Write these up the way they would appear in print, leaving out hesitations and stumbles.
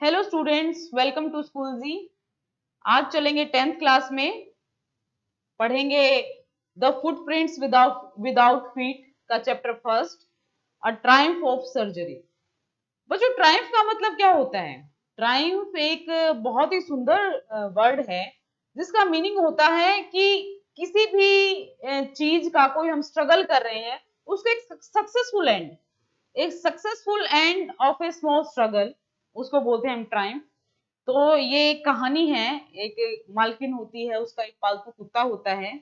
Hello students, welcome to school ji. आज चलेंगे 10th class में, पढ़ेंगे द फुटप्रिंट्स विदाउट फीट का chapter first, a triumph of surgery. बच्चों, ट्रायम्फ का मतलब क्या होता है? ट्रायम्फ एक बहुत ही सुंदर वर्ड है जिसका मीनिंग होता है कि किसी भी चीज का कोई हम स्ट्रगल कर रहे हैं, उसको एक successful end of A small struggle, उसको बोलते हैं हम ट्रायम्फ। तो ये एक कहानी है। एक मालकिन होती है, उसका एक पालतू कुत्ता होता है,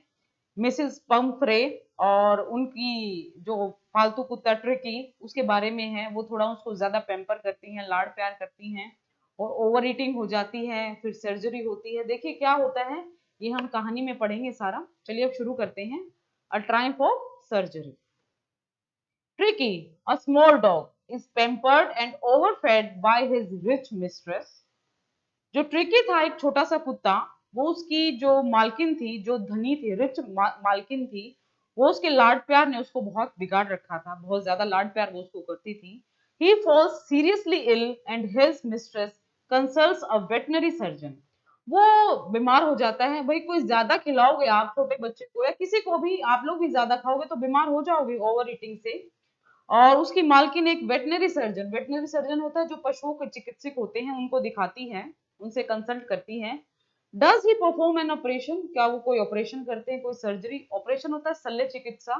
मिसेस पम्फ्रे। और उनकी जो पालतू कुत्ता ट्रिकी, उसके बारे में है। वो थोड़ा उसको ज्यादा पैम्पर करती हैं, लाड़ प्यार करती हैं, और ओवर ईटिंग हो जाती है। फिर सर्जरी होती है। देखिए क्या होता है, ये हम कहानी में पढ़ेंगे सारा। चलिए अब शुरू करते हैं। A triumph of surgery. Tricky, a small dog, is pampered and overfed by his rich mistress. जो ट्रिकी था, एक छोटा सा कुत्ता, वो उसकी जो मालकिन थी, जो धनी थी, मालकिन थी, वो उसके लाड प्यार ने उसको बहुत बिगाड़ रखा था। बहुत ज्यादा लाड प्यार वो उसको करती थी। He falls seriously ill and his mistress consults a veterinary surgeon. वो बीमार हो जाता है। भाई, कोई ज्यादा खिलाओगे आप छोटे बच्चे को या किसी को भी, आप लोग भी ज्यादा खाओगे तो बीमार हो जाओगे ओवर ईटिंग से। और उसकी मालकिन एक वेटनरी सर्जन होता है, जो पशुओं के चिकित्सक होते हैं, उनको दिखाती है, उनसे कंसल्ट करती है। Does he perform an operation? क्या वो कोई ऑपरेशन करते हैं? कोई सर्जरी, ऑपरेशन होता है शल्य चिकित्सा।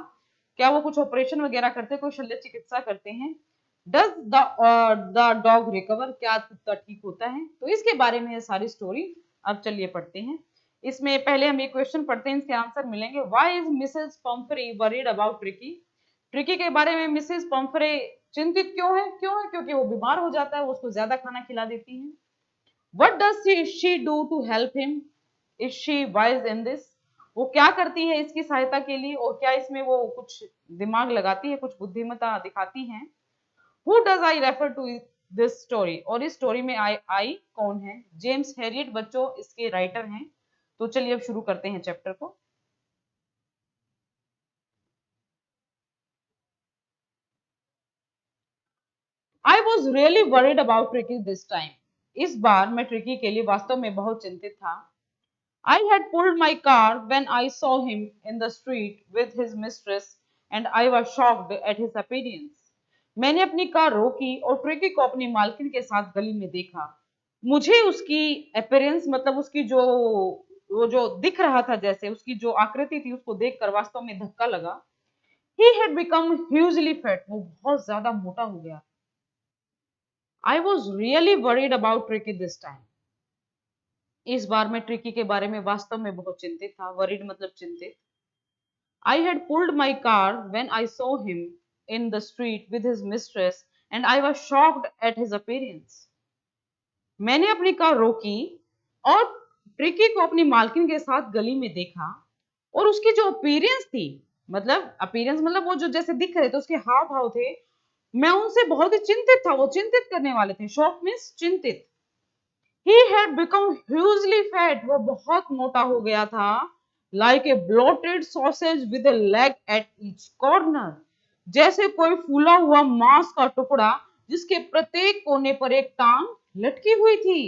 क्या वो कुछ ऑपरेशन वगैरह करते हैं? कोई शल्य चिकित्सा करते हैं? Does the dog recover? क्या कुत्ता ठीक होता है? तो इसके बारे में सारी स्टोरी। अब चलिए पढ़ते हैं। इसमें पहले हम ये क्वेश्चन पढ़ते हैं, इसके आंसर मिलेंगे। Why is Mrs Pomfrey worried about tricky? Tricky के बारे में मिसेस पम्फ्रे चिंतित क्यों है? क्योंकि वो बीमार हो जाता है, वो उसको ज्यादा खाना खिला देती है। What does she do to help him? Is she wise in this? वो क्या करती है इसकी सहायता के लिए, और क्या इसमें वो कुछ दिमाग लगाती है, कुछ बुद्धिमत्ता दिखाती है? Who does I refer to this story? और इस स्टोरी में आई कौन है? जेम्स हैरियट बच्चों इसके राइटर हैं। तो चलिए अब शुरू करते हैं चैप्टर को। I was really worried about Tricky this time. इस बार मैं ट्रिकी के लिए वास्तव में बहुत चिंतित था। I had pulled my car when I saw him in the street with his mistress and I was shocked at his appearance. मैंने अपनी कार रोकी और ट्रिकी को अपनी मालकिन के साथ गली में देखा। मुझे उसकी अपीयरेंस, मतलब उसकी जो, वो जो दिख रहा था, जैसे उसकी जो आकृति थी, उसको देखकर वास्तव में धक्का लगा। He had become hugely fat. वो बहुत ज्यादा मोटा हो गया। I was really worried about Tricky this time. इस बार मैं ट्रिकी के बारे में वास्तव में बहुत चिंतित था। वरीड मतलब चिंतित। I had pulled my car when I saw him in the street with his mistress and I was shocked at his appearance. मैंने अपनी कार रोकी और ट्रिकी को अपनी मालकिन के साथ गली में देखा, और उसकी जो अपीयरेंस थी, मतलब अपीयरेंस मतलब वो जो जैसे दिख रहे थे, उसके हाव भाव थे, मैं उनसे बहुत ही चिंतित था। वो चिंतित करने वाले थे। शॉक मीन्स चिंतित। He had become hugely fat. वो बहुत मोटा हो गया था। Like a bloated sausage with a leg at each corner. जैसे कोई फूला हुआ मांस का टुकड़ा जिसके प्रत्येक कोने पर एक टांग लटकी हुई थी।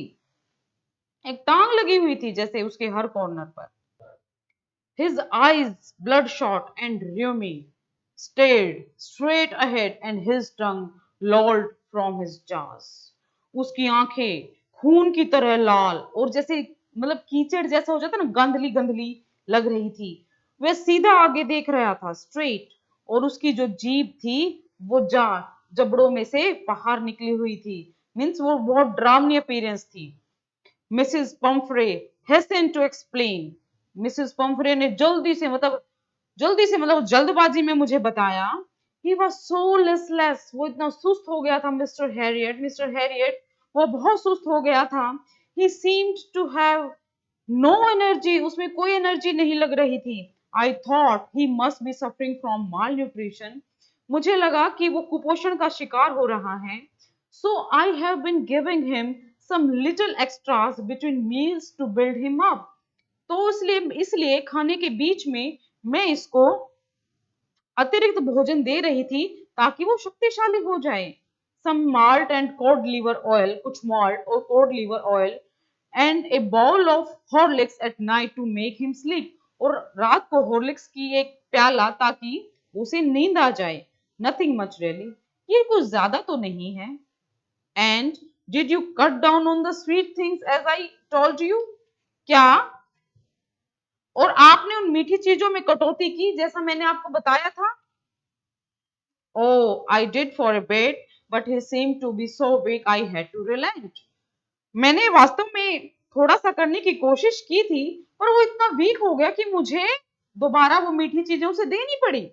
एक टांग लगी हुई थी जैसे उसके हर कॉर्नर पर। His eyes, bloodshot and rheumy, stared straight ahead and his tongue lolled from his jaws. उसकी आंखें खून की तरह लाल और जैसे, मतलब कीचड़ जैसा हो जाता ना, गंधली गंधली लग रही थी। वह सीधा आगे देख रहा था, स्ट्रेट, और उसकी जो जीभ थी वो जबड़ों में से बाहर निकली हुई थी। मीन्स वो बहुत डरावनी अपीयरेंस थी। Mrs Pomfrey hastened to explain. Mrs Pomfrey ने जल्दी से मतलब जल्दबाजी में मुझे बताया। He was so listless. वो इतना सुस्त हो गया था। मिस्टर हैरियट वो बहुत सुस्त हो गया था। He seemed to have no energy. उसमें कोई एनर्जी नहीं लग रही थी। I thought he must be suffering from malnutrition. मुझे लगा कि वो कुपोषण का शिकार हो रहा है। So I have been giving him some little extras between meals to build him up. तो इसलिए खाने के बीच में मैं इसको अतिरिक्त भोजन दे रही थी ताकि वो शक्तिशाली हो जाए। some malt and cod liver oil, कुछ malt और cod liver oil, and a bowl of Horlicks at night to make him sleep. और रात को हॉर्लिक्स की एक प्याला ताकि उसे नींद आ जाए. Nothing much really. ये कुछ ज्यादा तो नहीं है. And did you cut down on the sweet things as I told you? क्या और आपने उन मीठी चीजों में कटौती की जैसा मैंने आपको बताया था? Oh, I did for a bit, but he seemed to be so weak I had to relent. मैंने वास्तव में थोड़ा सा करने की कोशिश की थी, पर वो इतना वीक हो गया कि मुझे दोबारा वो मीठी चीजें उसे देनी पड़ी.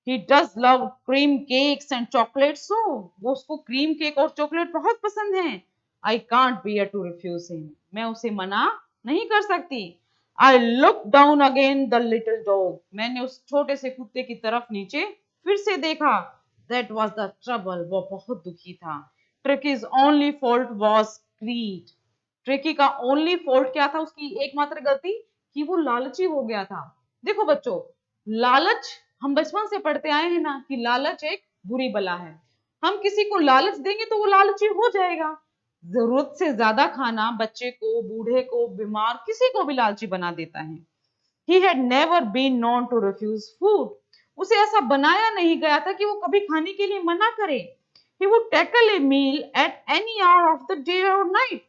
He does love cream cakes and chocolates, so वो उसको क्रीम केक और चॉकलेट बहुत पसंद हैं. I can't bear to refuse him. मैं उसे मना नहीं कर सकती. I looked down again the little dog. मैंने उस छोटे से कुत्ते की तरफ नीचे फिर से देखा. That was the trouble. वो बहुत दुखी था. Tricky's only fault was greed. Tricky का ओनली फॉल्ट क्या था, उसकी एकमात्र गलती कि वो लालची हो गया था. देखो बच्चों, लालच हम बचपन से पढ़ते आए हैं ना कि लालच एक बुरी बला है. हम किसी को लालच देंगे तो वो लालची हो जाएगा. जरूरत से ज्यादा खाना बच्चे को, बूढ़े को, बीमार किसी को भी लालची बना देता है. He had never been known to refuse food. उसे ऐसा बनाया नहीं गया था कि वो कभी खाने के लिए मना करे. He would tackle a meal at any hour of the day or night.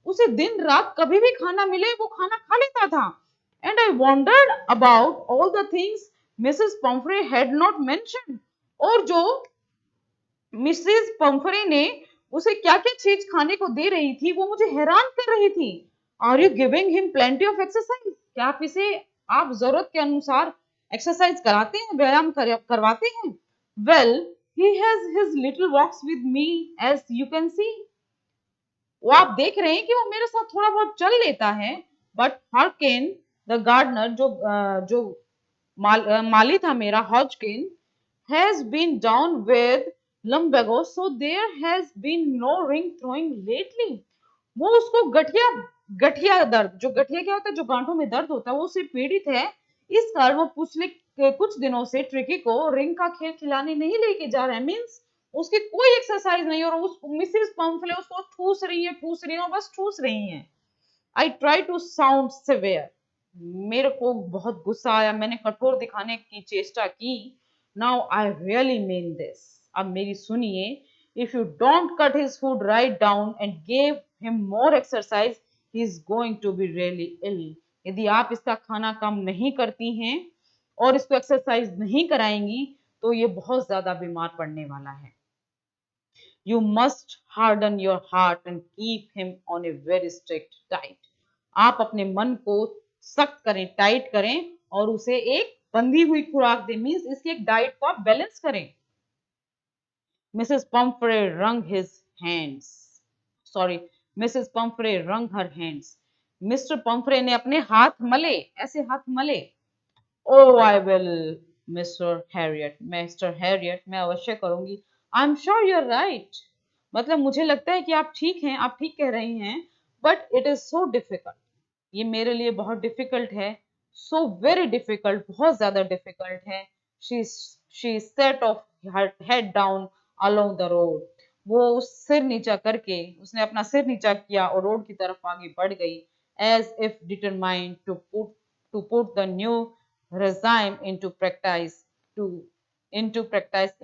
उसे दिन रात कभी भी खाना मिले वो खाना खा लेता था. And I wondered about all the things Mrs. Pumphrey had not mentioned. और जो मिसेस पंफरे ने उसे क्या क्या चीज खाने को दे रही थी वो मुझे हैरान कर रही थी. Are you giving him plenty of exercise? क्या आप जरूरत के अनुसार एक्सरसाइज कराते हैं, व्यायाम करवाते हैं? Well, he has his little walks with me as you can see. वो आप देख रहे हैं कि वो मेरे साथ थोड़ा बहुत चल लेता है. बट हॉर्किन द गार्डनर, जो माली था मेरा, Hodgkin, has been down with lumbago, so there has been no ring throwing lately. वो उसको गठिया गठिया दर्द, जो गठिया क्या होता है, जो गांठों में दर्द होता है, वो उससे पीड़ित है. इस कारण वो पिछले कुछ दिनों से ट्रिकी को रिंग का खेल खिलाने नहीं लेके जा रहा है. मीन्स उसकी कोई एक्सरसाइज नहीं, और उस मिसेस पंफले उसको ठूस रही है और बस ठूस रही हैं. I try to sound severe. मेरे को बहुत गुस्सा आया, मैंने कठोर दिखाने की चेष्टा की. Now I really mean this. अब मेरी सुनिए. If you don't cut his food right down and give him more exercise, he is going to be really ill. यदि आप इसका खाना कम नहीं करती हैं और इसको एक्सरसाइज नहीं कराएंगी तो ये बहुत ज्यादा बीमार पड़ने वाला है. You must harden your heart and keep him on a very strict diet. आप अपने मन को सख्त करें, टाइट करें और उसे एक बंधी हुई खुराक दें. मीन्स इसकी एक डाइट को आप बैलेंस करें. Mrs Pumphrey wrung his hands. Sorry, Mrs Pumphrey wrung her hands. Mister Pumphrey ने अपने हाथ मले, ऐसे हाथ मले. Oh, I will, Mr Harriet, मैं अवश्य करूंगी. I am sure you are right. मतलब मुझे लगता है कि आप ठीक हैं, आप ठीक कह रही हैं. But it is so difficult. ये मेरे लिए बहुत डिफिकल्ट है. सो वेरी डिफिकल्ट, बहुत ज्यादा डिफिकल्ट है. She said of her head down along the road. वो सिर नीचा करके, उसने अपना सिर नीचा किया और रोड की तरफ आगे बढ़ गई. As if determined to put the new regime into practice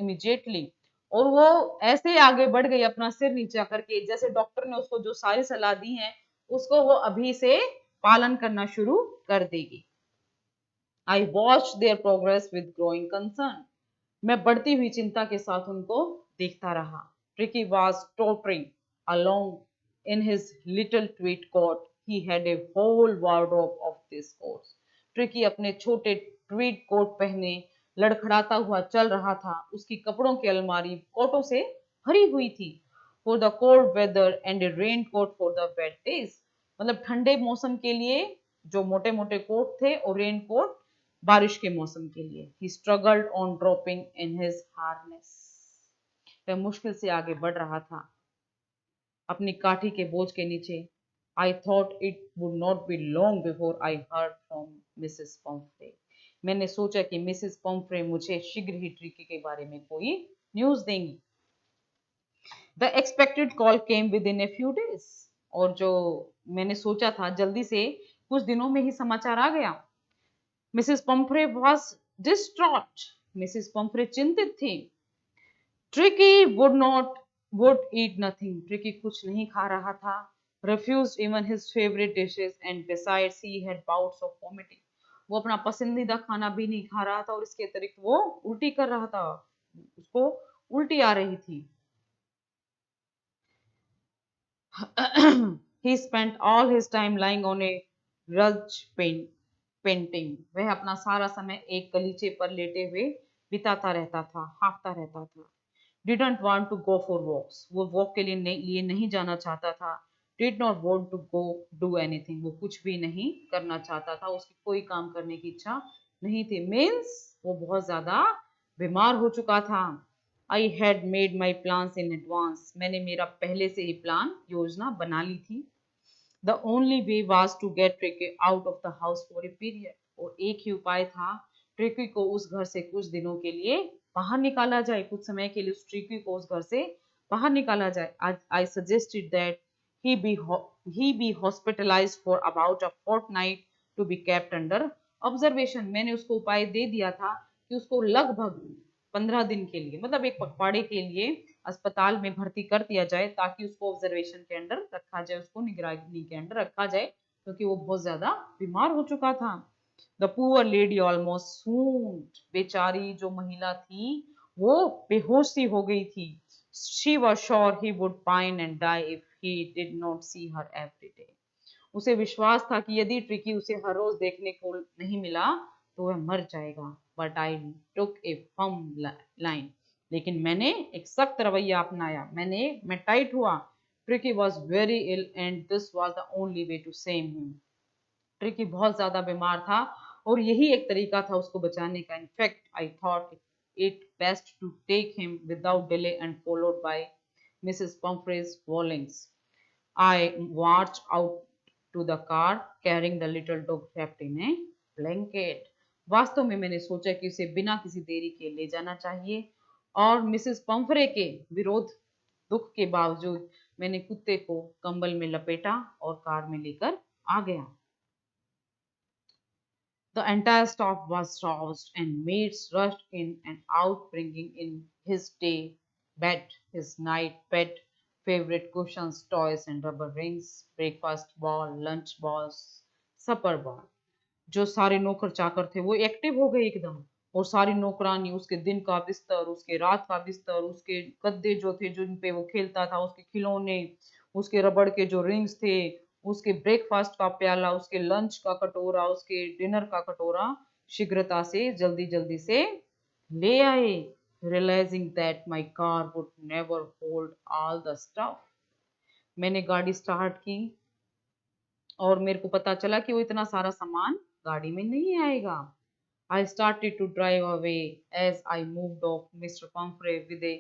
immediately. और वो ऐसे आगे बढ़ गई अपना सिर नीचा करके, जैसे डॉक्टर ने उसको जो सारी सलाह दी है उसको वो अभी से पालन करना शुरू कर देगी. I watch there progress with growing concern. मैं बढ़ती हुई चिंता के साथ उनको देखता रहा. Tricky was tottering along in his little tweed coat. He had a whole wardrobe of these coats. Tricky अपने छोटे ट्वीड कोट पहने लड़खड़ाता हुआ चल रहा था. उसकी कपड़ों की अलमारी कोटों से भरी हुई थी. For the cold weather and a raincoat for the wet days. मतलब ठंडे मौसम के लिए जो मोटे मोटे कोट थे और रेन कोट बारिश के मौसम के लिए. He struggled on dropping in his harness. वह मुश्किल से आगे बढ़ रहा था अपनी काठी के बोझ के नीचे. I thought it would not be long before I heard from Mrs. Pumphrey. मैंने सोचा कि मिसेस Pumphrey मुझे शीघ्र ही ट्रिकी के बारे में कोई न्यूज देंगी. The expected call came with in a few days, और जो मैंने सोचा था जल्दी से कुछ दिनों में ही समाचार आ गया। Mrs Pomfrey was distraught, Mrs Pomfrey चिंतित थी। Tricky would eat nothing, tricky कुछ नहीं खा रहा था। refused even his favorite dishes and besides he had bouts of vomiting, वो अपना पसंदीदा खाना भी नहीं खा रहा था और इसके अतिरिक्त वो उल्टी कर रहा था, उसको उल्टी आ रही थी। he spent all his time lying on a rug painting, वह अपना सारा समय एक गलीचे पर लेटे हुए बिताता रहता था, हाँफता रहता था। didn't want to go for walks, वो वॉक के लिए नहीं जाना चाहता था। did not want to go do anything, वो कुछ भी नहीं करना चाहता था, उसकी कोई काम करने की इच्छा नहीं थी। मीन्स वो बहुत ज्यादा बीमार हो चुका था। I had made my plans in advance, मैंने मेरा पहले से ही प्लान योजना बना ली थी। The only way was to get Tricky out of the house for a period, और एक ही उपाय था ट्रिकी को उस घर से कुछ दिनों के लिए बाहर निकाला जाए, कुछ समय के लिए उस ट्रिकी को उस घर से बाहर निकाला जाए। I suggested that he be hospitalized for about a fortnight to be kept under observation, मैंने उसको उपाय दे दिया था कि उसको लगभग 15 दिन के लिए, मतलब एक पखवाड़े के लिए अस्पताल में भर्ती कर दिया जाए ताकि उसको ऑब्जर्वेशन के अंडर रखा जाए, उसको निगरानी के अंडर रखा जाए, क्योंकि वो बहुत ज्यादा बीमार हो चुका था। द पुअर लेडी ऑलमोस्ट सून्ड, बेचारी जो महिला थी वो बेहोश सी हो गई थी। She was sure he would pine and die if he did not see her every day, उसे विश्वास था कि यदि ट्रिकी उसे हर रोज देखने को नहीं मिला तो वह मर जाएगा। But I took a firm line, लेकिन मैंने एक सख्त रवैया अपनाया, मैं टाइट हुआ। Tricki was very ill and this was the only way to save him, Tricki बहुत ज्यादा बीमार था और यही एक तरीका था उसको बचाने का। In fact I thought it best to take him without delay and followed by Mrs Pumphrey's wailings. I marched out to the car carrying the little dog wrapped in a blanket. वास्तव में मैंने सोचा कि उसे बिना किसी देरी के ले जाना चाहिए और मिसेस पंफरे के विरोध दुख के बावजूद मैंने कुत्ते को कंबल में लपेटा और कार में लेकर आ गया। The entire staff was roused and maids rushed in and out bringing in his day bed, his night bed, favorite cushions, toys and rubber rings, breakfast ball, lunch balls, supper ball। जो सारे नौकर चाकर थे वो active हो गए एकदम, और सारी नौकरानी उसके दिन का बिस्तर, उसके रात का बिस्तर, उसके गद्दे जो थे जिन पे वो खेलता था, उसके खिलौने, उसके रबड़ के जो रिंग्स थे, उसके ब्रेकफास्ट का प्याला, उसके लंच का कटोरा, उसके डिनर का कटोरा शीघ्रता से जल्दी जल्दी से ले आए। Realising that my car would never hold all the stuff, मैंने गाड़ी स्टार्ट की और मेरे को पता चला कि वो इतना सारा सामान गाड़ी में नहीं आएगा। I started to drive away as I moved off. Mr. Pumphrey, with a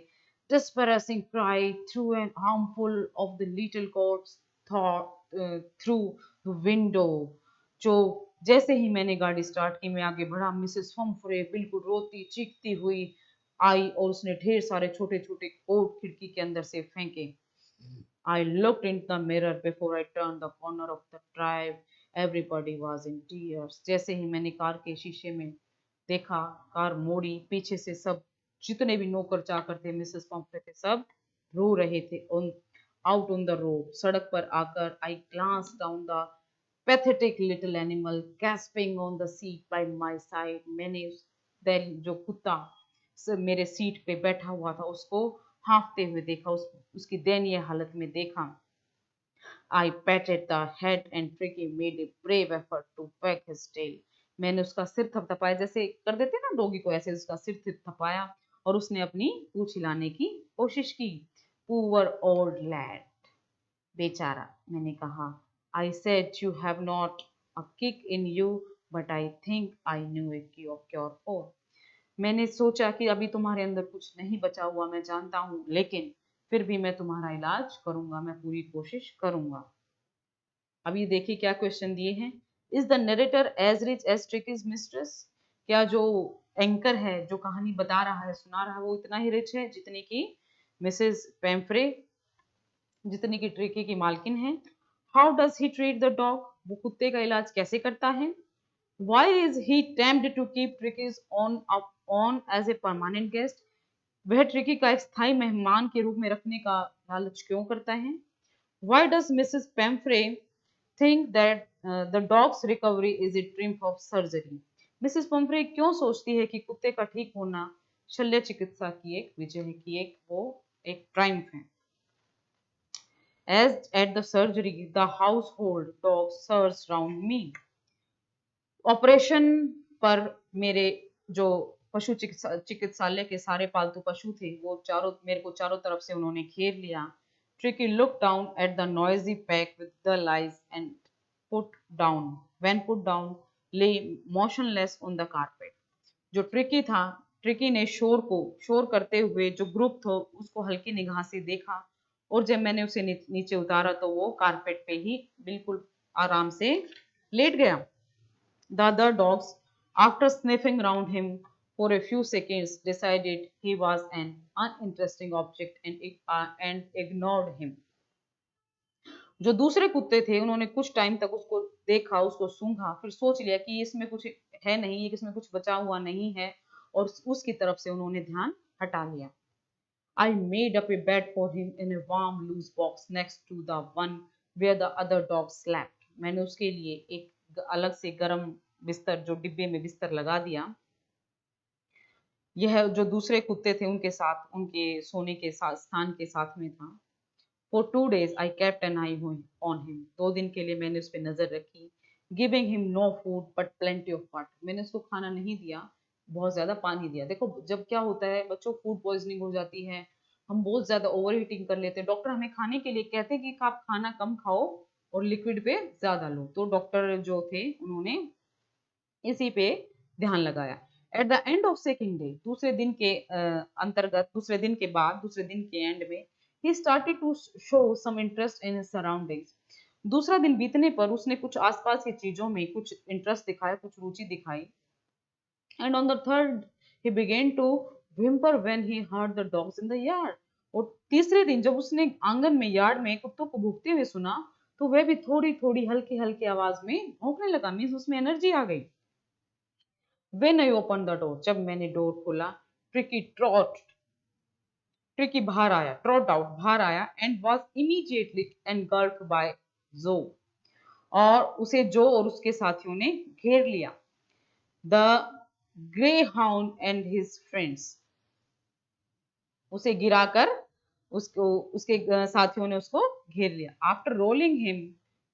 despairing cry, threw an armful of the little coats through the window. जो जैसे ही मैंने गाड़ी स्टार्ट की मैं आगे बढ़ा, मिसेस पंफ्रे बिल्कुल रोती चीखती हुई आई और उसने ढेर सारे छोटे छोटे कोट खिड़की के अंदर से फेंके। I looked into the mirror before I turned the corner of the drive. Everybody was in tears. जैसे ही मैंने कार के शीशे में देखा, कार मोड़ी, पीछे से सब जितने भी नौकर चाकर थे मिसेस पंफ्रे थे सब रो रहे थे। आउट ऑन द रोड, सड़क पर आकर I glanced down the pathetic little animal gasping on the seat by my side. मैंने उस जो कुत्ता मेरे सीट पे बैठा हुआ था उसको हाँफते हुए देखा, उसकी दयनीय हालत में देखा। I patted the head and Tricky made a brave effort to wag his tail. मैंने उसका सिर थपथपाया, जैसे कर देते ना डॉगी को, ऐसे उसका सिर थपथपाया और उसने अपनी पूंछ हिलाने की कोशिश की। Poor old lad, बेचारा, मैंने कहा। I said you have not a kick in you, but I think I knew a cure for. मैंने सोचा कि अभी तुम्हारे अंदर कुछ नहीं बचा हुआ, मैं जानता हूँ, लेकिन फिर भी मैं तुम्हारा इलाज करूंगा, मैं पूरी कोशिश करूंगा। अभी देखिए क्या क्वेश्चन दिए हैं। Is the narrator as rich as Tricki's mistress, क्या जो एंकर है, जो कहानी बता रहा है, सुना रहा है, वो इतना ही रिच है जितनी की मिसेस पेम्फ्रे, जितनी की ट्रिकी की मालकिन है। How does he treat the dog, वो कुत्ते का इलाज कैसे करता है। Why is he tempted to keep Tricky's on as a permanent guest, वह ट्रिकी का एक स्थायी मेहमान के रूप में रखने का लालच क्यों करता है। Why does Mrs Pumphrey think that the dog's recovery is a triumph of surgery, Mrs Pumphrey क्यों सोचती है कि कुत्ते का ठीक होना शल्य चिकित्सा की एक विजय है, कि एक वो एक ट्रायम्फ है। As at the surgery, the household dog surged round me. Operation पर मेरे जो पशु चिकित्सालय के सारे पालतू पशु थे वो चारों मेरे को चारों तरफ से उन्होंने घेर लिया। Tricky looked down at the noisy pack with dull eyes and put down, lay motionless on the carpet. जो ट्रिकी ने शोर करते हुए जो ग्रुप था उसको हल्की निगाह से देखा, और जब मैंने उसे नीचे उतारा तो वो कारपेट पे ही बिल्कुल आराम से लेट गया। The other dogs, after sniffing round him for a few seconds, decided he was an uninteresting object and ignored him. जो दूसरे कुत्ते थे उन्होंने कुछ टाइम तक उसको देखा, उसको सूंघा, फिर सोच लिया कि इसमें कुछ है नहीं, ये इसमें कुछ बचा हुआ नहीं है, और उसकी तरफ से उन्होंने ध्यान हटा लिया। I made up a bed for him in a warm loose box next to the one where the other dogs slept. मैंने उसके लिए एक अलग से गर्म बिस्तर जो डिब्बे में बिस्तर लगा दिया, यह जो दूसरे कुत्ते थे उनके साथ उनके सोने के साथ स्थान के साथ में था। For 2 days I kept an eye on him. 2 दिन के लिए मैंने उस पर नजर रखी। Giving him no food but plenty of water. मैंने उसको खाना नहीं दिया, बहुत ज्यादा पानी दिया। देखो जब क्या होता है बच्चों, फूड पॉइजनिंग हो जाती है, हम बहुत ज्यादा ओवर हीटिंग कर लेते हैं, डॉक्टर हमें खाने के लिए कहते हैं कि आप खाना कम खाओ और लिक्विड पे ज्यादा लो, तो डॉक्टर जो थे उन्होंने इसी पे ध्यान लगाया। At the end of second day, दूसरे दिन के अंतर्गत दूसरे दिन के एंड में he started to show some interest in his surroundings. दूसरा दिन बीतने पर उसने कुछ आसपास की चीजों में कुछ इंटरेस्ट दिखाया, कुछ रुचि दिखाई। And on the third he began to whimper when he heard the dogs in the yard. और तीसरे दिन जब उसने आंगन में यार्ड में कुत्तों को भूखते हुए सुना तो वह भी थोड़ी थोड़ी हल्की हल्की आवाज में भौंकने लगा, मीन्स उसमें एनर्जी आ गई। When I opened the door, जब मैंने डोर खोला, ट्रिकी ट्रॉट आउट बाहर आया and was immediately engulfed by जो, और उसे जो और उसके साथियों ने घेर लिया। The grey hound and his friends, उसे गिराकर उसको उसके साथियों ने उसको घेर लिया। After rolling him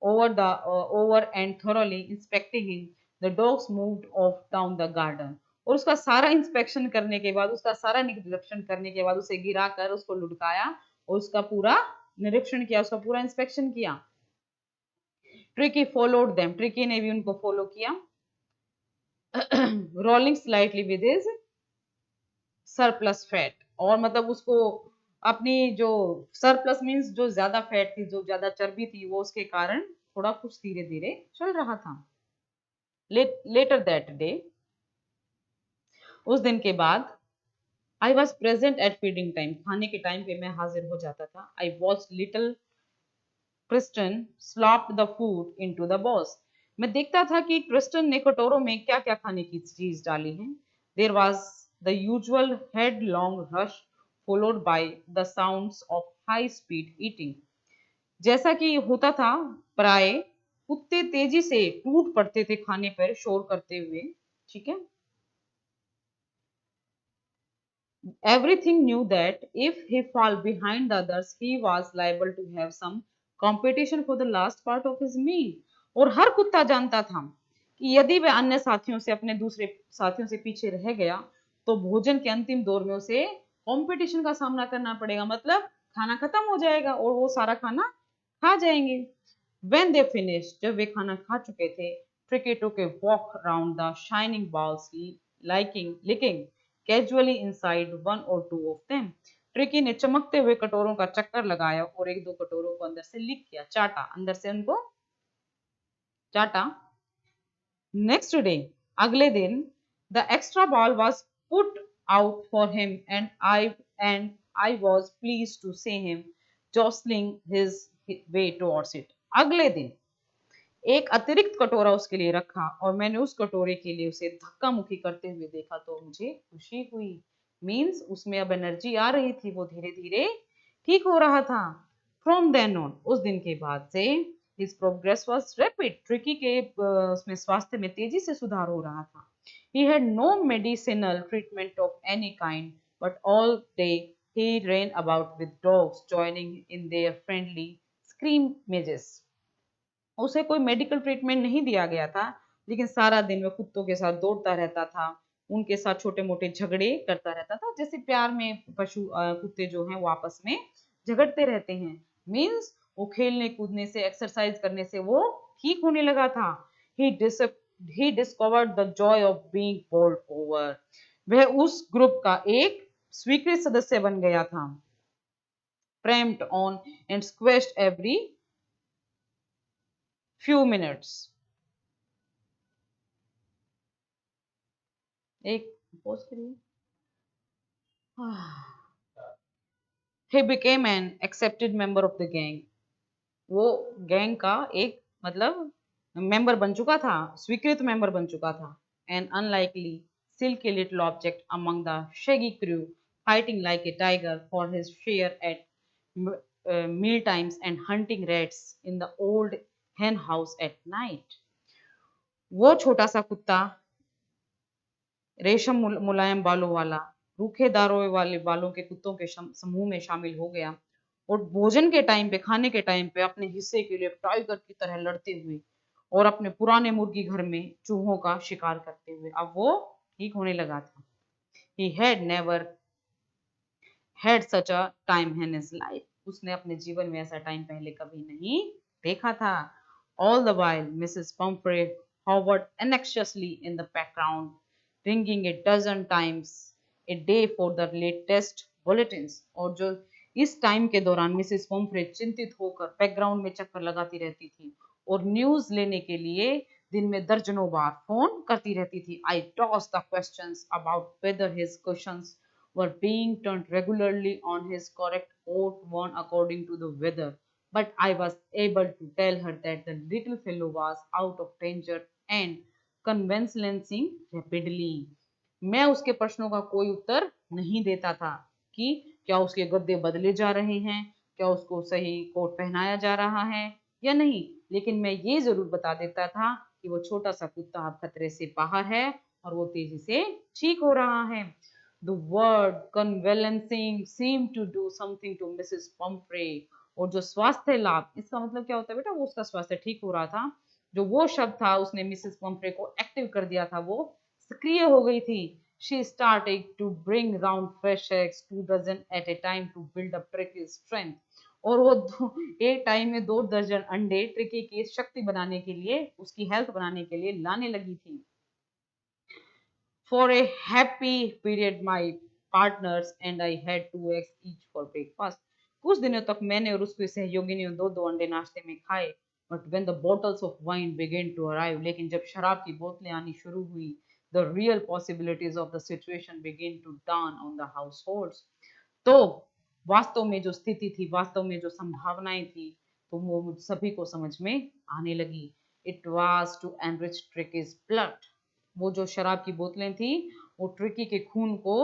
over and thoroughly inspecting him, the dogs moved of down the garden. और उसका सारा इंस्पेक्शन करने के बाद, उसका सारा निरीक्षण करने के बाद, उसे गिराकर उसको लुढ़काया और उसका पूरा निरीक्षण किया, उसका पूरा इंस्पेक्शन किया। ट्रिकी फॉलोड देम, ट्रिकी ने भी उनको फॉलो किया। Rolling slightly with his surplus fat, और मतलब उसको अपनी जो सरप्लस मींस जो ज्यादा फैट थी, जो ज्यादा चर्बी थी, वो उसके कारण थोड़ा कुछ धीरे धीरे चल रहा था। लेटर दैट डे, उस दिन के बाद, I was present at feeding time, खाने के टाइम पे मैं हाजिर हो जाता था। I watch little Kristen slopped the food into the boss, मैं देखता था कि क्रिस्टन ने कटोरों में क्या क्या खाने की चीज डाली है। There was the usual headlong rush followed by the sounds of high speed eating, जैसा कि होता था प्राय कुत्ते तेजी से टूट पड़ते थे खाने पर शोर करते हुए। ठीक है। Everything knew that if he fall behind the others, he was liable to have some competition for the last part of his meal. और हर कुत्ता जानता था कि यदि वह अन्य साथियों से अपने दूसरे साथियों से पीछे रह गया तो भोजन के अंतिम दौर में उसे कंपटीशन का सामना करना पड़ेगा, मतलब खाना खत्म हो जाएगा और वो सारा खाना खा जाएंगे। When they finished, जब वे खाना खा चुके थे, Tricky took a walk around the shining bowls, licking casually inside one or two of them. Tricky ने चमकते हुए कटोरों का चक्कर लगाया और एक दो कटोरों को अंदर से लिक किया, चाटा, अंदर से उनको चाटा। नेक्स्ट डे, अगले दिन, the extra ball was put out for him and I was pleased to see him jostling his way towards it. अगले दिन एक अतिरिक्त कटोरा उसके लिए रखा और मैंने उस कटोरे के लिए उसे धक्का मुक्की करते हुए देखा तो मुझे खुशी हुई। मीन्स उसमें अब एनर्जी आ रही थी, वो धीरे धीरे ठीक हो रहा था। फ्रॉम देन ऑन, उस दिन के बाद से his progress was rapid. Tricky के उसमें स्वास्थ्य में तेजी से सुधार हो रहा था। He had no medicinal treatment of any kind but all day he ran about with dogs joining in their friendly screamages। उसे कोई मेडिकल ट्रीटमेंट नहीं दिया गया था, लेकिन सारा दिन वह कुत्तों के साथ दौड़ता रहता था, उनके साथ छोटे मोटे झगड़े करता रहता था, जैसे प्यार में पशु कुत्ते जो हैं वो आपस में झगड़ते रहते हैं। मीन्स वो खेलने कूदने से, एक्सरसाइज करने से वो ठीक होने लगा था। He dis he discovered the joy of being bowled over. वह उस ग्रुप का एक स्वीकृत सदस्य बन गया था। Prammed on and squashed every few minutes। एक पोज करिए। he became an accepted member of the gang। वो गैंग का एक मतलब मेंबर बन चुका था, स्वीकृत मेंबर बन चुका था। an unlikely silky little object among the shaggy crew, fighting like a tiger for his share at meal times and hunting rats in the old hen house at night। वो छोटा सा कुत्ता रेशम मुलायम बालों वाला, रूखे दारों वाले बालों के कुत्तों के समूह में शामिल हो गया और भोजन के टाइम पे, खाने के टाइम पे अपने हिस्से के लिए टाइगर की तरह लड़ते हुए और अपने पुराने मुर्गी घर में चूहों का शिकार करते हुए अब वो ठीक होने लगा था। He had never had such a time in his life। उसने अपने जीवन में ऐसा टाइम पहले कभी नहीं देखा था। All the while, Mrs. Pumphrey hovered anxiously in the background, ringing a dozen times a day for the latest bulletins। और जो इस टाइम के दौरान मिसेस पम्फ्रे चिंतित होकर बैकग्राउंड में चक्कर लगाती रहती थी और न्यूज लेने के लिए दिन में दर्जनों बार फोन करती रहती थी। I tossed the questions about whether his cushions were being turned regularly on his correct coat worn according to the weather, but I was able to tell her that the little fellow was out of danger and convalescing rapidly। मैं उसके प्रश्नों का कोई उत्तर नहीं देता था कि क्या उसके गद्दे बदले जा रहे हैं, क्या उसको सही कोट पहनाया जा रहा है या नहीं, लेकिन मैं ये जरूर बता देता था कि वो छोटा सा कुत्ता अब खतरे से बाहर है और वो तेजी से ठीक हो रहा है। The word convalescing seemed to do something to Mrs. Pumphrey। और जो स्वास्थ्य लाभ, इसका मतलब क्या होता है बेटा, वो उसका स्वास्थ्य ठीक हो रहा था। जो वो शब्द था उसने मिसेस पम्फ्रे को एक्टिव कर दिया था, वो सक्रिय हो गई थी। She started to bring round fresh eggs 2 dozen at a time to build up Tricky's strength। और वो एक टाइम में 2 दर्जन अंडे ट्रिकी की शक्ति बनाने के लिए, उसकी हेल्थ बनाने के लिए लाने लगी थी। For a happy period, my partners and I had 2 eggs each for breakfast। कुछ दिनों तक मैंने और उसकी सहयोगी ने दो दो अंडे नाश्ते में खाए। But when the bottles of wine began to arrive, लेकिन जब शराब की बोतलें आनी शुरू हुई, the real possibilities of the situation began to dawn on the households। तो वास्तव में जो स्थिति थी, वास्तव में जो संभावनाएं थी, तो वो सभी को समझ में आने लगी। It was to enrich Tricky's blood। वो जो शराब की बोतलें थी वो ट्रिकी के खून को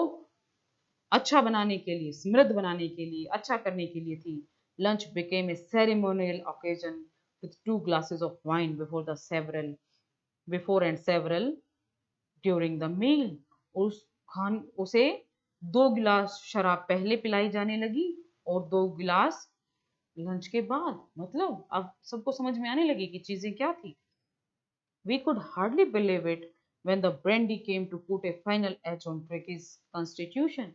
अच्छा बनाने के लिए, समृद्ध बनाने के लिए, अच्छा करने के लिए थी। Lunch became a ceremonial occasion with 2 glasses of wine before and several during the meal। उसे 2 गिलास शराब पहले पिलाई जाने लगी और 2 गिलास लंच के बाद। मतलब अब सबको समझ में आने लगी कि चीजें क्या थी। We could hardly believe it when the brandy came to put a final edge on Tricky's constitution।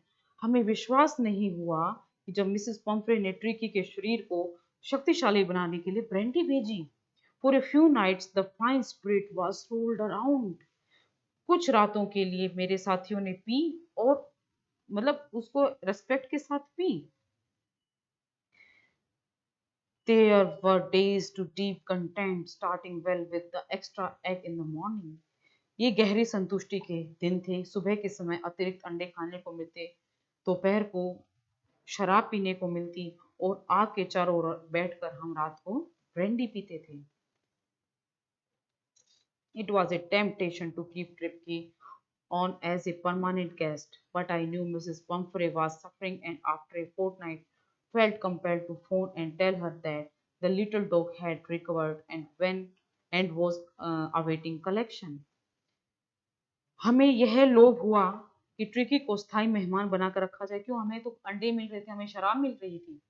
हमें विश्वास नहीं हुआ कि जब मिसेस पम्फ्रे ने ट्रिकी के शरीर को शक्तिशाली बनाने के लिए ब्रांडी भेजी। For a few nights the fine spirit was rolled around। कुछ रातों के लिए मेरे साथियों ने पी और मतलब उसको रेस्पेक्ट के साथ P. There were days to deep content, starting well with the extra egg in the morning। ये गहरी संतुष्टि के दिन थे। सुबह के समय अतिरिक्त अंडे खाने को मिलते, दोपहर को शराब पीने को मिलती और आग के चारों ओर बैठकर हम रात को ब्रेंडी पीते थे। It was a temptation to keep Tripke on as a permanent guest, but I knew Mrs. Pumphrey was suffering and after a fortnight felt compelled to phone and tell her that the little dog had recovered and was awaiting collection. हमें यह लोभ हुआ कि tricky को स्थायी मेहमान बनाकर रखा जाए। क्यों? हमें तो अंडे मिल रहे थे, हमें शराब मिल रही थी।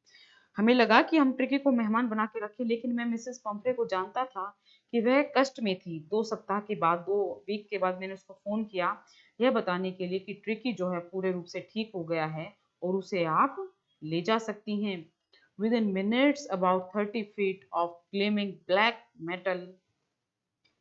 हमें लगा कि हम ट्रिकी को मेहमान बना के रखें, लेकिन मैं मिसेस पंफ्रे को जानता था कि वह कष्ट में थी। 2 सप्ताह के बाद, 2 वीक के बाद मैंने उसको फोन किया यह बताने के लिए कि ट्रिकी जो है पूरे रूप से ठीक हो गया है और उसे आप ले जा सकती हैं। Within minutes, about 30 feet of gleaming black metal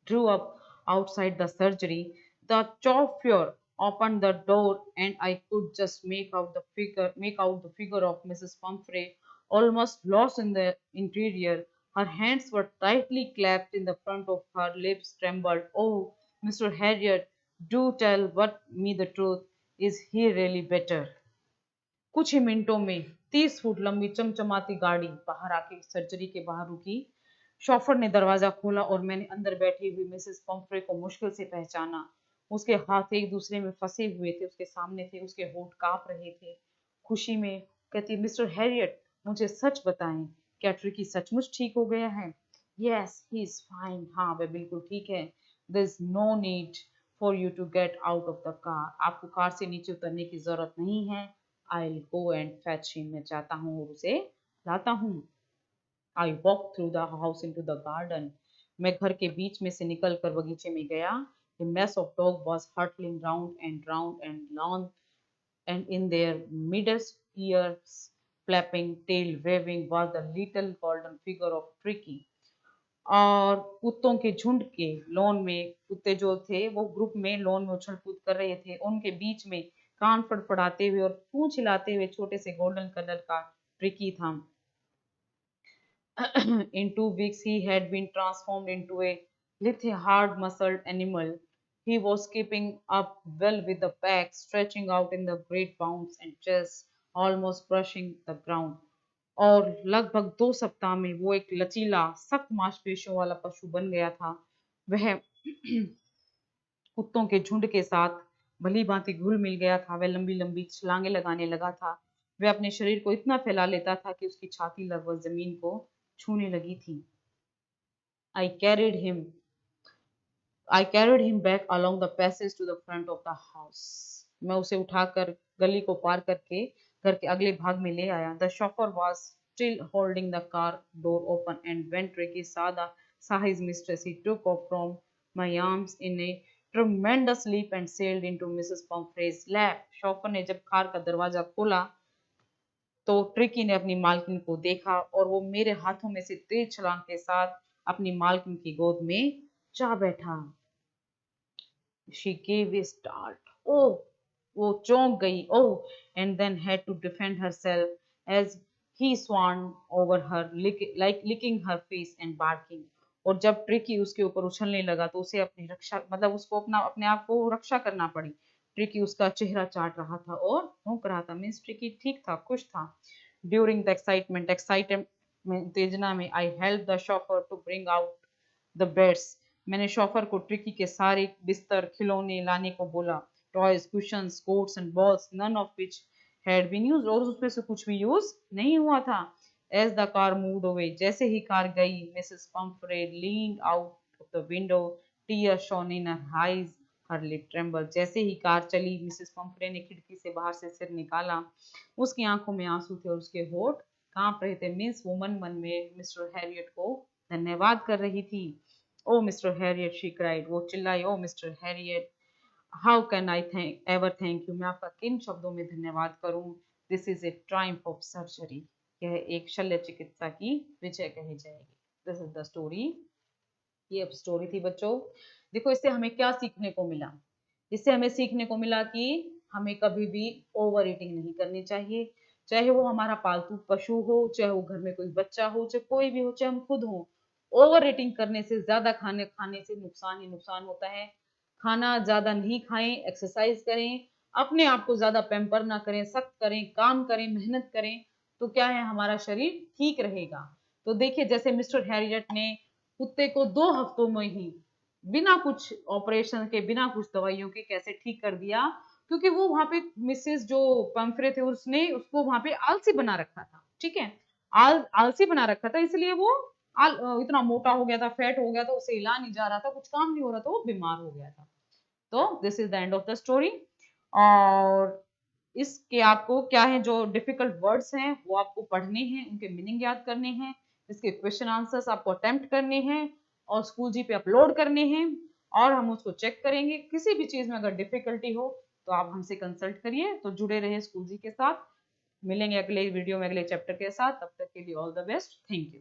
drew up outside the surgery. The chauffeur opened the door, and I could just make out the figure of Mrs. Pumphrey, almost lost in the interior. Her hands were tightly clasped in the front of her lips trembled. Oh, Mr. Harriet, do tell what me the truth. Is he really better? कुछ ही मिनटों में 30 foot लंबी चमचमाती गाड़ी बाहर आके surgery के बाहर रुकी। शॉफर ने दरवाजा खोला और मैंने अंदर बैठी हुई मिसेस पंफ्रे को मुश्किल से पहचाना। उसके हाथ एक दूसरे में फंसे हुए थे, उसके सामने थे, उसके होंठ कांप रहे थे खुशी में। कहती, मिस्टर हैरियट, मुझे सच बताएं, क्या ट्रिकी सचमुच ठीक हो गया है? Yes, he is fine. हाँ, वह बिल्कुल ठीक है। There is no need for you to get out of the car. आपको कार से नीचे उतरने की जरूरत नहीं है। I will go and fetch him. मैं जाता हूँ और उसे लाता हूँ। I walk through the house into the garden. मैं घर के बीच में से निकल कर बगीचे में गया। A mess of dog was hurtling round and long, and in their midst, ears flapping, tail waving, was the little golden figure of Tricky. और कुत्तों के झुंड के लॉन में, कुत्ते जो थे वो ग्रुप में लॉन में उछल कूद कर रहे थे। उनके बीच में कान फड़फड़ाते हुए और पूंछ हिलाते हुए छोटे से गोल्डन कलर का ट्रिकी था। In 2 weeks, he had been transformed into a lithe, hard muscled animal. He was keeping up well with the pack, stretching out in the great bounds and just almost brushing the ground. और लगभग 2 सप्ताह में वो एक लचीला, सख्त मांसपेशियों वाला पशु बन गया था। वह कुत्तों के झुंड के साथ भली भांति घुल मिल गया था। वह लंबी लंबी छलांगे लगाने लगा था। वह अपने शरीर को इतना फैला लेता था कि उसकी छाती लगभग जमीन को छूने लगी थी। I carried him I carried him back along the passage to the front of the house. मैं उसे उठाकर गली को पार करके घर के अगले भाग में ले आया। The chauffeur was still holding the car door open, and when Ricky saw his mistress, he took off from my arms in a tremendous leap and sailed into Mrs. Pumphrey's lap. Chauffeur ने जब car का दरवाजा खोला तो tricky ने अपनी मालकिन को देखा और वो मेरे हाथों में से तेज छलांग के साथ अपनी मालकिन की गोद में जा बैठा। She gave a start. Oh, वो चौंक गई। Oh, and then had to defend herself as he swung over her, licking her face and barking. और जब ट्रिकी उसके ऊपर उछलने लगा तो उसे अपनी रक्षा, मतलब उसको अपने आप को रक्षा करना पड़ी। ट्रिकी उसका चेहरा चाट रहा था और भौंक रहा था। मीन्स ट्रिकी ठीक था, खुश था। ड्यूरिंग द एक्साइटमेंट उत्तेजना में, I help the chauffeur to bring out the beds. मैंने शॉफर को ट्रिकी के सारे बिस्तर, खिलौने लाने को बोला। Toys, cushions, coats and balls, none of which had been used. और उसमें से कुछ भी यूज नहीं हुआ था। As the car moved away, जैसे ही कार गई, Mrs Pumphrey leaned out of the window, tears shone in her eyes, her lip tremble. जैसे ही कार चली, मिसेस पंफ्रे ने खिड़की से बाहर से सिर निकाला। उसकी आंखों में आंसू थे और उसके होठ कांप रहे थे। मिस वो मन मन में मिस्टर हैरियट को धन्यवाद कर रही थी। Oh Mr Herriot, she cried, वो चिल्लाई। Oh Mr Herriot, how can I ever thank you. मैं आपका किन शब्दों में धन्यवाद करूं। This is a triumph of surgery. यह एक शल्य चिकित्सा की विजय कही जाएगी। This is the story. ये अब स्टोरी थी बच्चों। देखो इससे हमें क्या सीखने को मिला। इससे हमें सीखने को मिला कि हमें कभी भी ओवर ईटिंग नहीं करनी चाहिए। चाहे वो हमारा पालतू पशु हो, चाहे वो घर में कोई बच्चा हो, चाहे कोई भी हो, चाहे हम खुद हो। ओवर ईटिंग करने से, ज्यादा खाने खाने से नुकसान ही नुकसान होता है। खाना ज्यादा नहीं खाएं, एक्सरसाइज करें, अपने आप को ज्यादा पैम्पर ना करें, सख्त करें, काम करें, मेहनत करें, तो क्या है, हमारा शरीर ठीक रहेगा। तो देखिए जैसे मिस्टर हैरियट ने कुत्ते को 2 हफ्तों में ही बिना कुछ ऑपरेशन के, बिना कुछ दवाइयों के कैसे ठीक कर दिया, क्योंकि वो वहां पे मिसेस जो पंफरे थे उसने उसको वहां पे आलसी बना रखा था, ठीक है। आलसी बना रखा था, इसलिए वो इतना मोटा हो गया था, फैट हो गया था, उसे हिला नहीं जा रहा था, कुछ काम नहीं हो रहा था, वो बीमार हो गया था। तो this is the end of the story. और इसके आपको क्या है, जो डिफिकल्ट वर्ड्स हैं वो आपको पढ़ने हैं, उनके मीनिंग याद करने हैं, इसके क्वेश्चन आंसर्स आपको अटेम्प्ट करने हैं और स्कूल जी पे अपलोड करने हैं, और हम उसको चेक करेंगे। किसी भी चीज में अगर डिफिकल्टी हो तो आप हमसे कंसल्ट करिए। तो जुड़े रहिए स्कूल जी के साथ। मिलेंगे अगले वीडियो में अगले चैप्टर के साथ। तब तक के लिए all the best. Thank you.